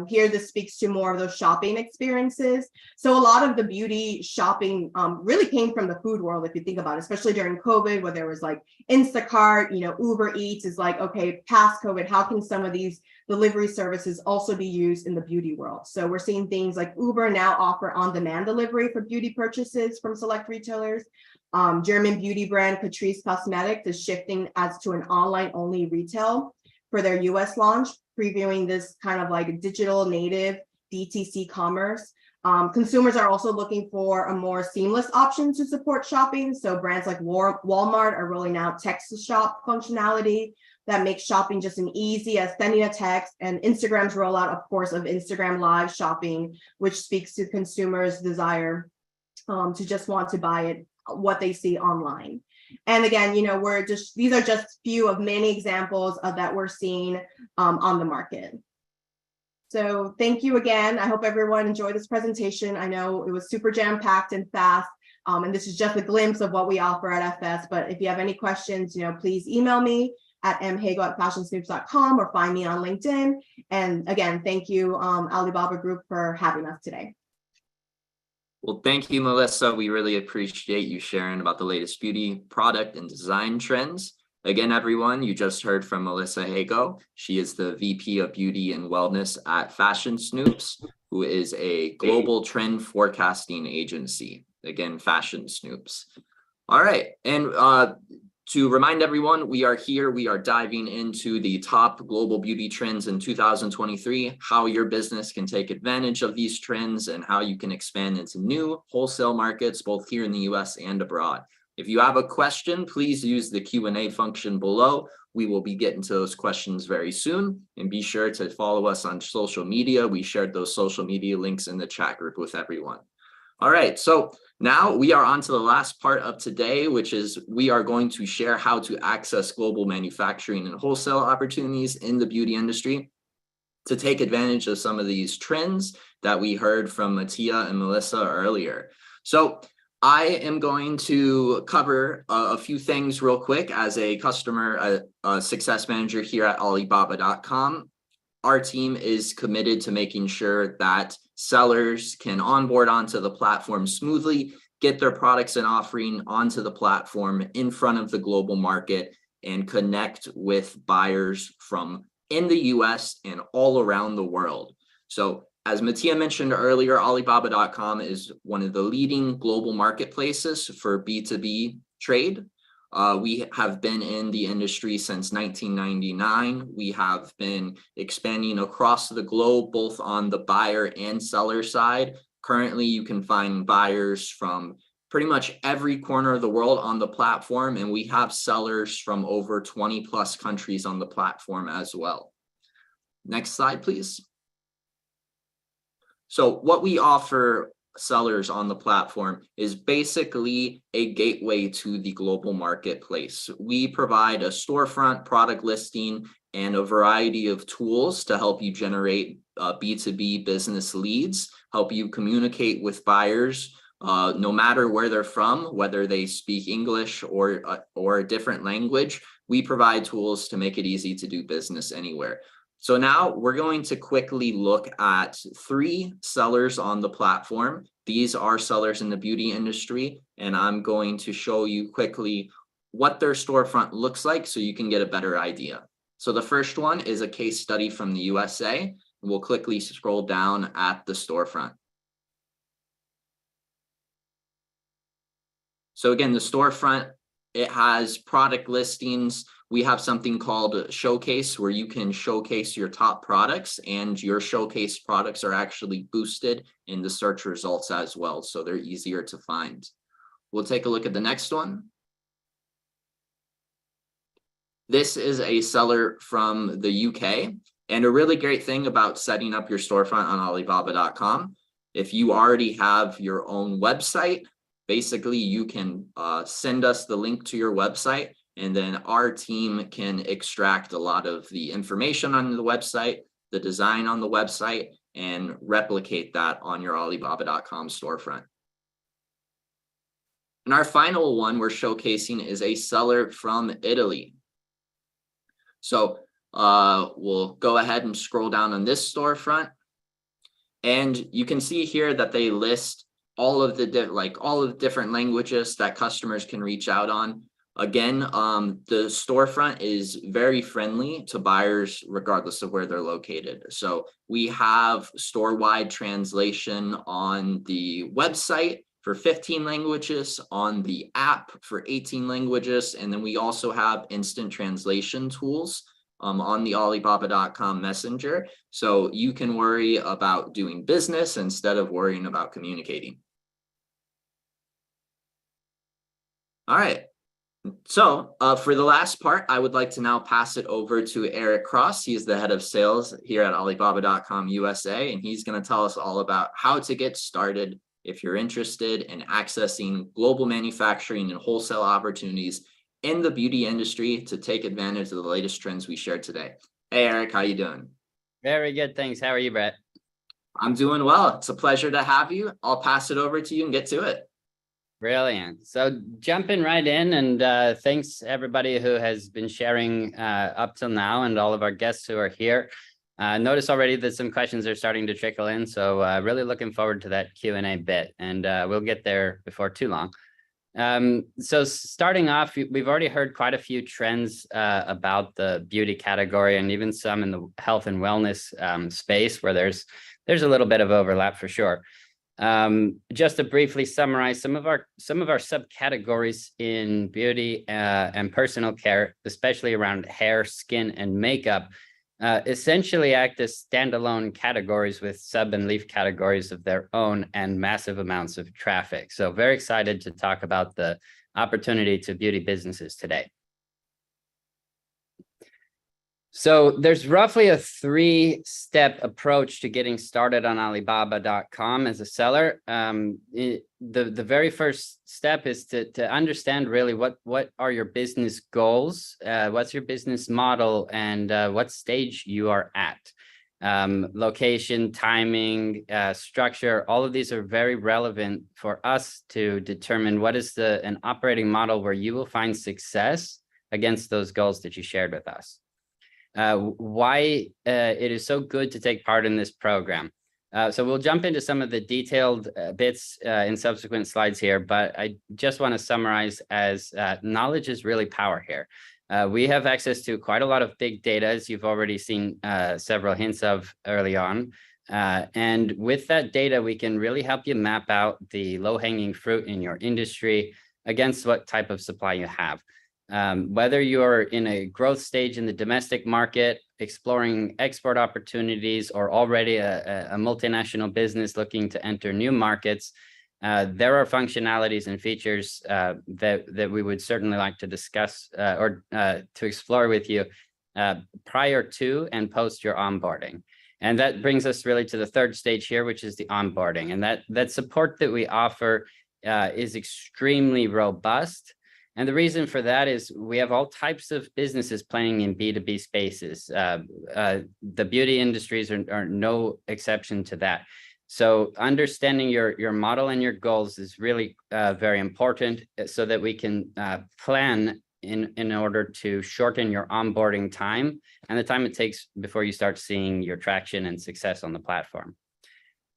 here this speaks to more of those shopping experiences. So a lot of the beauty shopping really came from the food world, if you think about it, especially during COVID, where there was like Instacart, Uber Eats is like, okay, past COVID, how can some of these delivery services also be used in the beauty world? So we're seeing things like Uber now offer on-demand delivery for beauty purchases from select retailers. German beauty brand Catrice Cosmetics is shifting as to an online-only retail for their US launch, previewing this kind of like digital native DTC commerce. Consumers are also looking for a more seamless option to support shopping. So brands like Walmart are rolling out text to shop functionality that makes shopping just as easy as sending a text, and Instagram's rollout, of course, of Instagram live shopping, which speaks to consumers' desire to just want to buy it, what they see online. And again, these are just few of many examples that we're seeing on the market. So thank you again. I hope everyone enjoyed this presentation. I know it was super jam-packed and fast, and this is just a glimpse of what we offer at FS. But if you have any questions, please email me. at mhago@fashionsnoops.com or find me on LinkedIn. And again, thank you, Alibaba Group, for having us today. Well, thank you, Melissa. We really appreciate you sharing about the latest beauty product and design trends. Again, everyone, you just heard from Melissa Hago. She is the VP of Beauty and Wellness at Fashion Snoops, who is a global trend forecasting agency. Again, Fashion Snoops. All right. And to remind everyone, we are here. We are diving into the top global beauty trends in 2023, how your business can take advantage of these trends, and how you can expand into new wholesale markets, both here in the US and abroad. If you have a question, please use the Q&A function below. We will be getting to those questions very soon. And be sure to follow us on social media. We shared those social media links in the chat group with everyone. All right, so now we are on to the last part of today, which is we are going to share how to access global manufacturing and wholesale opportunities in the beauty industry to take advantage of some of these trends that we heard from Mattia and Melissa earlier. So I am going to cover a few things real quick as a customer success manager here at Alibaba.com. Our team is committed to making sure that sellers can onboard onto the platform smoothly, get their products and offering onto the platform in front of the global market, and connect with buyers from in the US and all around the world. So as Mattia mentioned earlier, Alibaba.com is one of the leading global marketplaces for B2B trade. We have been in the industry since 1999. We have been expanding across the globe, both on the buyer and seller side. Currently, you can find buyers from pretty much every corner of the world on the platform, and we have sellers from over 20 plus countries on the platform as well. Next slide, please. So what we offer sellers on the platform is basically a gateway to the global marketplace. We provide a storefront, product listing, and a variety of tools to help you generate B2B business leads, help you communicate with buyers no matter where they're from, whether they speak English or a different language. We provide tools to make it easy to do business anywhere. So now we're going to quickly look at 3 sellers on the platform. These are sellers in the beauty industry, and I'm going to show you quickly what their storefront looks like so you can get a better idea. So the first one is a case study from the USA. We'll quickly scroll down at the storefront. So again, the storefront, it has product listings. We have something called Showcase, where you can showcase your top products, and your showcase products are actually boosted in the search results as well, so they're easier to find. We'll take a look at the next one. This is a seller from the UK, and a really great thing about setting up your storefront on Alibaba.com, if you already have your own website, basically you can send us the link to your website, and then our team can extract a lot of the information on the website, the design on the website, and replicate that on your Alibaba.com storefront. And our final one we're showcasing is a seller from Italy. So we'll go ahead and scroll down on this storefront, and you can see here that they list all of the different languages that customers can reach out on. Again, the storefront is very friendly to buyers regardless of where they're located. So we have store-wide translation on the website for 15 languages, on the app for 18 languages, and then we also have instant translation tools on the Alibaba.com Messenger. So you can worry about doing business instead of worrying about communicating. All right. So for the last part, I would like to now pass it over to Eric Cross. He is the head of sales here at Alibaba.com USA, and he's going to tell us all about how to get started if you're interested in accessing global manufacturing and wholesale opportunities in the beauty industry to take advantage of the latest trends we shared today. Hey, Eric, how you doing? Very good, thanks. How are you, Brett? I'm doing well. It's a pleasure to have you. I'll pass it over to you and get to it. Brilliant. So jumping right in, and thanks everybody who has been sharing up till now, and all of our guests who are here. Notice already that some questions are starting to trickle in, so really looking forward to that Q&A bit, and we'll get there before too long. So starting off, we've already heard quite a few trends about the beauty category, and even some in the health and wellness space, where there's a little bit of overlap for sure. Just to briefly summarize some of our subcategories in beauty and personal care, especially around hair, skin, and makeup, essentially act as standalone categories with sub and leaf categories of their own and massive amounts of traffic. So very excited to talk about the opportunity to beauty businesses today. So there's roughly a 3-step approach to getting started on Alibaba.com as a seller. The very first step is to understand really what are your business goals, what's your business model, and what stage you are at. Location, timing, structure, all of these are very relevant for us to determine what is an operating model where you will find success against those goals that you shared with us. Why it is so good to take part in this program. So we'll jump into some of the detailed bits in subsequent slides here, but I just want to summarize as knowledge is really power here. We have access to quite a lot of big data, as you've already seen several hints of early on. And with that data, we can really help you map out the low-hanging fruit in your industry against what type of supply you have. Whether you're in a growth stage in the domestic market, exploring export opportunities, or already a multinational business looking to enter new markets, there are functionalities and features that we would certainly like to discuss or to explore with you prior to and post your onboarding. And that brings us really to the third stage here, which is the onboarding. And that support that we offer is extremely robust. And the reason for that is we have all types of businesses playing in B2B spaces. The beauty industries are no exception to that. So understanding your model and your goals is really very important, so that we can plan in order to shorten your onboarding time and the time it takes before you start seeing your traction and success on the platform.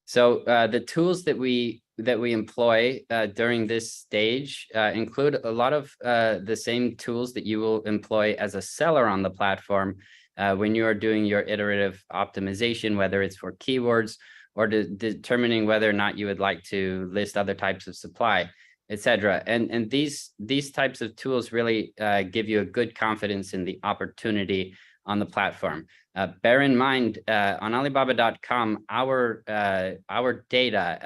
So the tools that we employ during this stage include a lot of the same tools that you will employ as a seller on the platform when you are doing your iterative optimization, whether it's for keywords or determining whether or not you would like to list other types of supply, etc. And these types of tools really give you a good confidence in the opportunity on the platform. Bear in mind, on Alibaba.com, our data,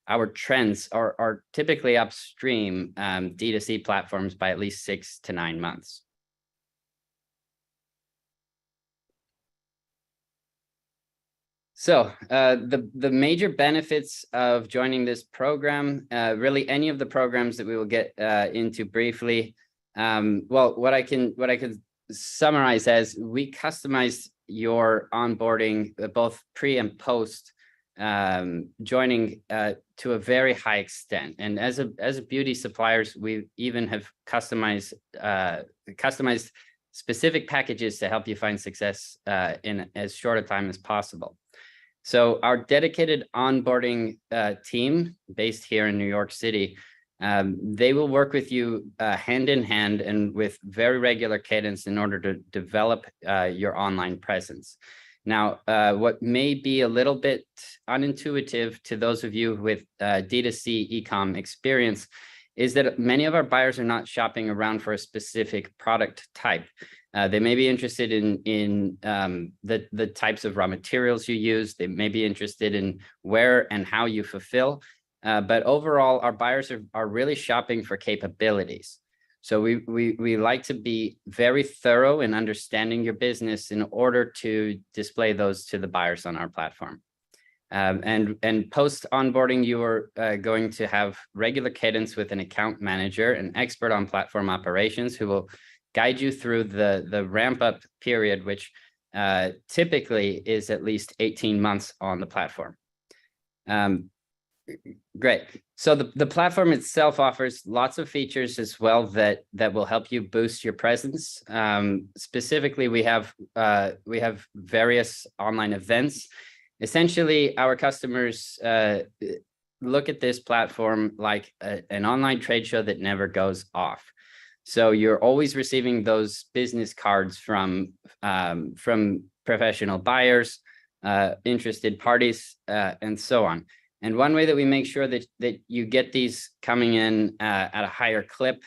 our trends are typically upstream D2C platforms by at least 6 to 9 months. So the major benefits of joining this program, really any of the programs that we will get into briefly. Well, what I can summarize as we customize your onboarding both pre and post joining to a very high extent. And as a beauty suppliers, we even have customized specific packages to help you find success in as short a time as possible. So our dedicated onboarding team based here in New York City, they will work with you hand in hand and with very regular cadence in order to develop your online presence. Now, what may be a little bit unintuitive to those of you with D2C e-com experience is that many of our buyers are not shopping around for a specific product type. They may be interested in the types of raw materials you use. They may be interested in where and how you fulfill. But overall, our buyers are really shopping for capabilities. So we like to be very thorough in understanding your business in order to display those to the buyers on our platform. And post onboarding, you are going to have regular cadence with an account manager, an expert on platform operations, who will guide you through the ramp up period, which typically is at least 18 months on the platform. Great. So the platform itself offers lots of features as well that will help you boost your presence. Specifically, we have various online events. Essentially, our customers look at this platform like an online trade show that never goes off. So you're always receiving those business cards from professional buyers, interested parties, and so on. And one way that we make sure that you get these coming in at a higher clip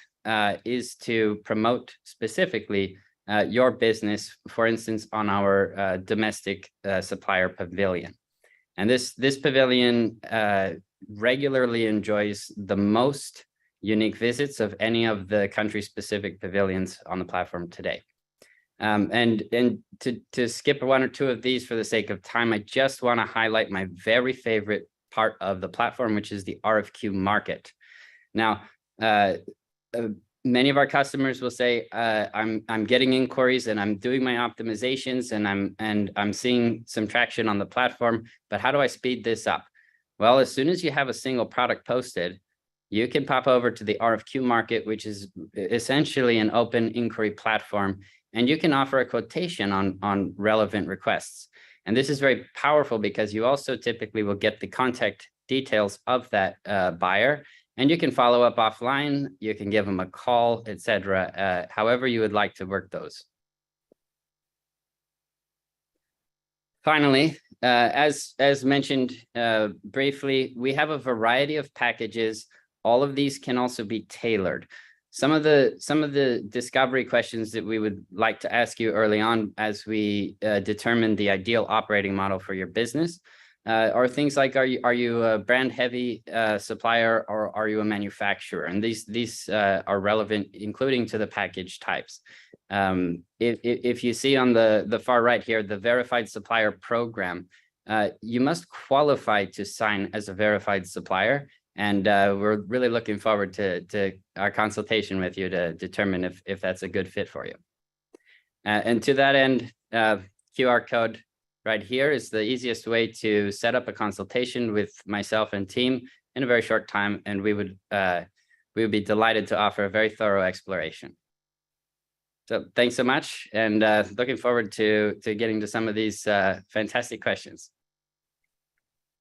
is to promote specifically your business, for instance, on our domestic supplier pavilion. And this pavilion regularly enjoys the most unique visits of any of the country-specific pavilions on the platform today. And to skip one or two of these for the sake of time, I just want to highlight my very favorite part of the platform, which is the RFQ market. Now, many of our customers will say, I'm getting inquiries and I'm doing my optimizations and I'm seeing some traction on the platform, but how do I speed this up? Well, as soon as you have a single product posted, you can pop over to the RFQ market, which is essentially an open inquiry platform, and you can offer a quotation on relevant requests. And this is very powerful because you also typically will get the contact details of that buyer, and you can follow up offline, you can give them a call, etc., however you would like to work those. Finally, as mentioned briefly, we have a variety of packages. All of these can also be tailored. Some of the discovery questions that we would like to ask you early on as we determine the ideal operating model for your business are things like, are you a brand heavy supplier, or are you a manufacturer? And these are relevant, including to the package types. If you see on the far right here, the verified supplier program, you must qualify to sign as a verified supplier. And we're really looking forward to our consultation with you to determine if that's a good fit for you. And to that end, QR code right here is the easiest way to set up a consultation with myself and team in a very short time. And we would be delighted to offer a very thorough exploration. So thanks so much. And looking forward to getting to some of these fantastic questions.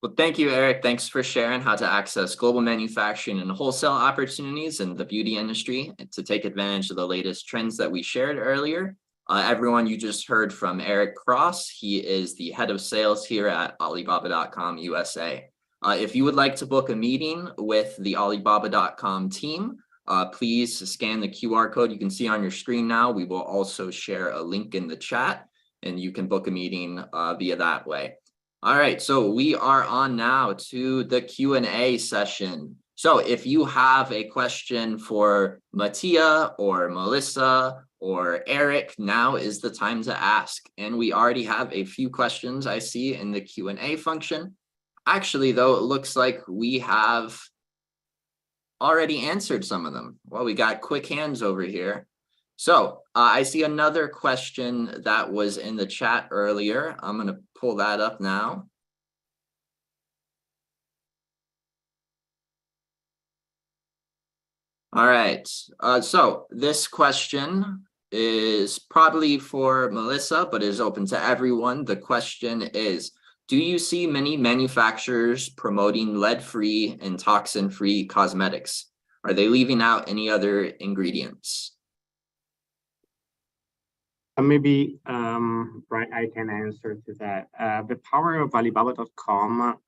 Well, thank you, Eric. Thanks for sharing how to access global manufacturing and wholesale opportunities in the beauty industry and to take advantage of the latest trends that we shared earlier. Everyone, you just heard from Eric Cross. He is the head of sales here at Alibaba.com USA. If you would like to book a meeting with the Alibaba.com team, please scan the QR code you can see on your screen now. We will also share a link in the chat, and you can book a meeting via that way. All right, so we are on now to the Q&A session. So if you have a question for Mattia or Melissa or Eric, now is the time to ask. And we already have a few questions I see in the Q&A function. Actually, though, it looks like we have already answered some of them. Well, we got quick hands over here. So I see another question that was in the chat earlier. I'm going to pull that up now. All right. So this question is probably for Melissa, but is open to everyone. The question is, do you see many manufacturers promoting lead-free and toxin-free cosmetics? Are they leaving out any other ingredients? Maybe Brian, I can answer to that. The power of Alibaba.com,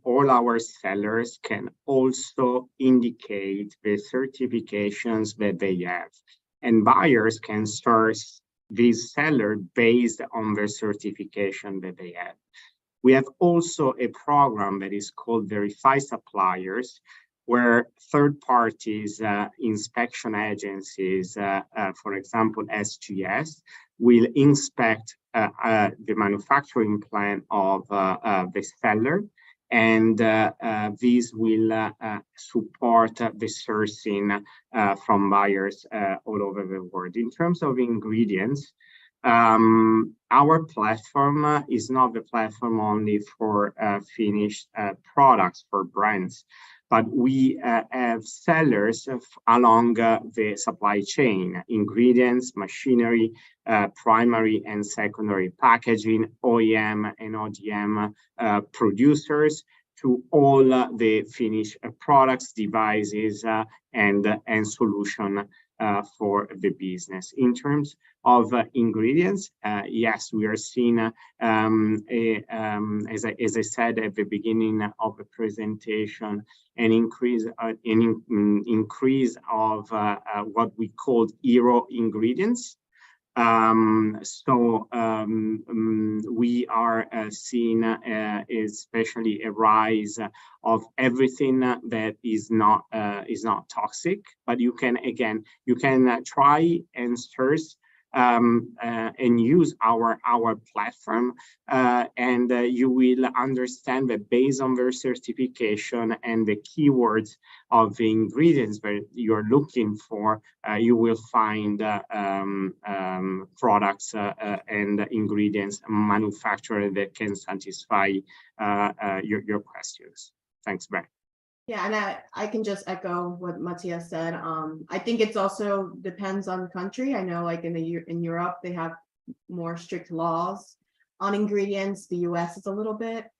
all our sellers can also indicate the certifications that they have, and buyers can source this seller based on the certification that they have. We have also a program that is called Verify Suppliers, where third parties, inspection agencies, for example, SGS, will inspect the manufacturing plant of the seller, and these will support the sourcing from buyers all over the world. In terms of ingredients, Our platform is not the platform only for finished products for brands, but we have sellers along the supply chain, ingredients, machinery, primary and secondary packaging, OEM and ODM producers, to all the finished products, devices, and solution for the business. In terms of ingredients, yes, we are seeing, as I said at the beginning of the presentation, an increase of what we call hero ingredients. We are seeing especially a rise of everything that is not toxic, but you can try and search and use our platform, and you will understand that based on their certification and the keywords of the ingredients that you're looking for, you will find products and ingredients manufactured that can satisfy your questions. Thanks, Brett. Yeah, and I can just echo what Mattia said. I think it's also depends on country. I know, like in Europe, they have more strict laws on ingredients. The US is a little bit,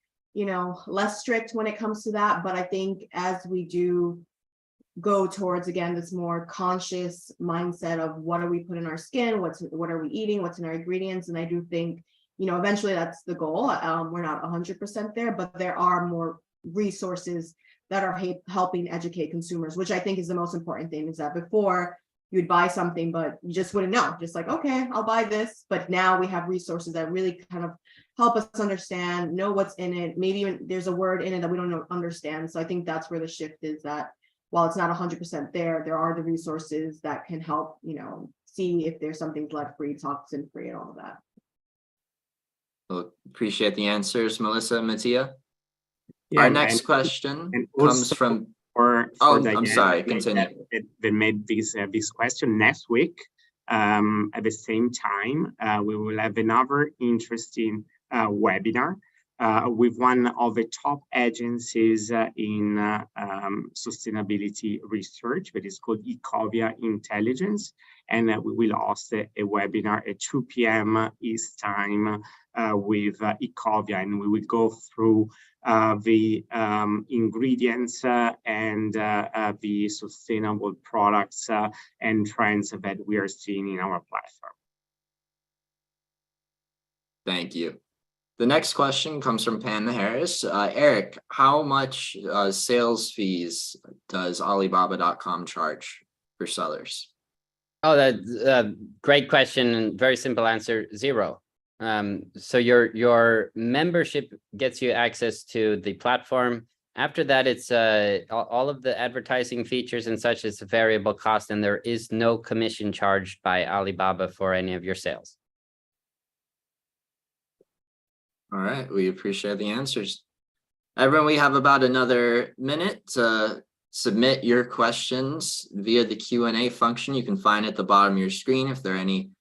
less strict when it comes to that. But I think as we do go towards, again, this more conscious mindset of what are we putting in our skin, what are we eating, what's in our ingredients, and I do think, eventually that's the goal. We're not 100% there, but there are more resources that are helping educate consumers, which I think is the most important thing. Is that before you'd buy something, but you just wouldn't know, just like, okay, I'll buy this. But now we have resources that really kind of help us understand, know what's in it. Maybe even there's a word in it that we don't understand. So I think that's where the shift is, that while it's not 100% there are the resources that can help, see if there's something lead-free, toxin-free, and all of that. Well, appreciate the answers, Melissa and Mattia. Yeah, our next question comes from. I'm sorry. Continue. They made this question next week. At the same time, we will have another interesting webinar with one of the top agencies in sustainability research, that is called Ecovia Intelligence, and we will host a webinar at 2 p.m. East time with Ecovia, and we will go through the ingredients and the sustainable products and trends that we are seeing in our platform. Thank you. The next question comes from Pan Harris. Eric, how much sales fees does Alibaba.com charge for sellers? Oh, that's great question, and very simple answer, 0. So your membership gets you access to the platform. After that, it's all of the advertising features and such is a variable cost, and there is no commission charged by Alibaba for any of your sales. All right, we appreciate the answers. Everyone, we have about another minute to submit your questions via the Q&A function. You can find it at the bottom of your screen. If there are any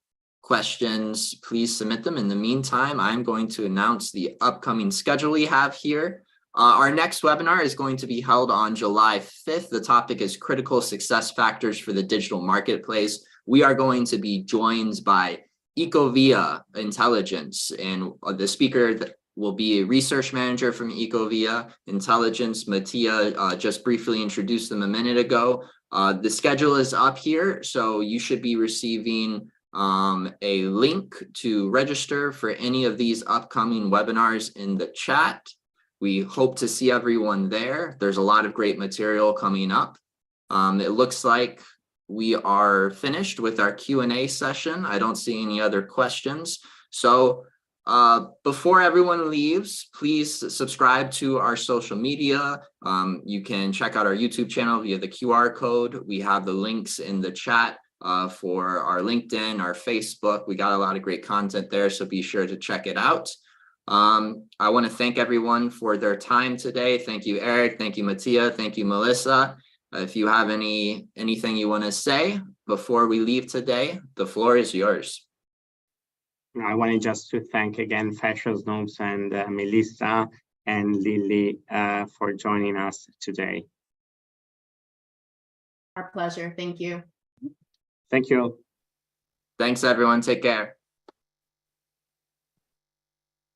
questions, please submit them. In the meantime, I'm going to announce the upcoming schedule we have here. Our next webinar is going to be held on July 5th. The topic is critical success factors for the digital marketplace. We are going to be joined by Ecovia Intelligence, and the speaker will be a research manager from Ecovia Intelligence. Mattia just briefly introduced them a minute ago. The schedule is up here, so you should be receiving a link to register for any of these upcoming webinars in the chat. We hope to see everyone there. There's a lot of great material coming up. It looks like we are finished with our Q&A session. I don't see any other questions. So before everyone leaves, please subscribe to our social media. You can check out our YouTube channel via the QR code. We have the links in the chat for our LinkedIn, our Facebook. We got a lot of great content there, so be sure to check it out. I want to thank everyone for their time today. Thank you, Eric. Thank you, Mattia. Thank you, Melissa. If you have anything you want to say before we leave today, the floor is yours. I wanted just to thank again Fashion Snoops and Melissa and Lily for joining us today. Our pleasure. Thank you. Thank you. Thanks, everyone. Take care.